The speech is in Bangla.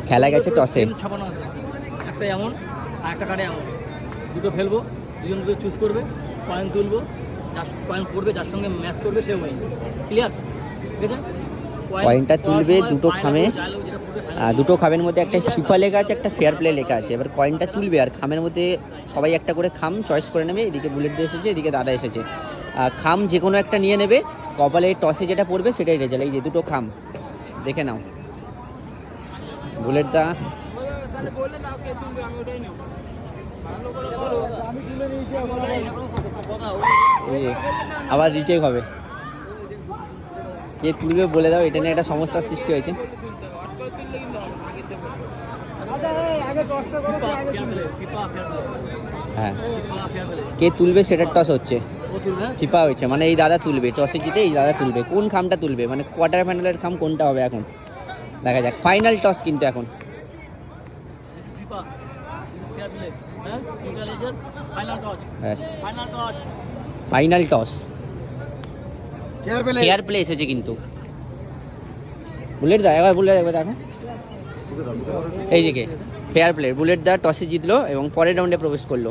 খেলা গেছে টসে। ছাপানো আছে, একটা এমন আর একটা কার্ডে এমন, দুটো ফেলবো, দুজন দুটো চুজ করবে, কয়েন তুলবো, যার কয়েন পড়বে যার সঙ্গে ম্যাচ করবে সে উইন। ক্লিয়ার? ঠিক আছে, কয়েনটা তুলবে, দুটো খামে, দুটো খামের মধ্যে একটা ফিফা লেখা আছে, একটা ফেয়ার প্লে লেখা আছে। এবার কয়েনটা তুলবে আর খামের মধ্যে সবাই একটা করে খাম চয়েস করে নেবে। এদিকে বুলেট দিয়ে এসেছে, এদিকে দাদা এসেছে। খাম যে কোনো একটা নিয়ে নেবে, কপালে টসে যেটা পড়বে সেটাই রেজাল্ট। এই যে দুটো খাম দেখে নাও। বুলেট দা আবার রিটেক হবে, কে তুলবে বলে দাও, এটা নিয়ে একটা সমস্যার সৃষ্টি হয়েছে। হ্যাঁ, কে তুলবে সেটার টস হচ্ছে, ফিফা হয়েছে মানে এই দাদা তুলবে, টসে জিতে এই দাদা তুলবে। কোন খামটা তুলবে মানে কোয়ার্টার ফাইনালের খাম কোনটা হবে এখন দেখা যাক। ফাইনাল টস কিন্তু এখন ফাইনাল টস, ফেয়ার প্লে এসেছে কিন্তু। বুলেট দা একবার বলে দেখবে দেখো, এইদিকে ফেয়ার প্লে। বুলেট দা টসে জিতলো এবং পরের রাউন্ডে প্রবেশ করলো।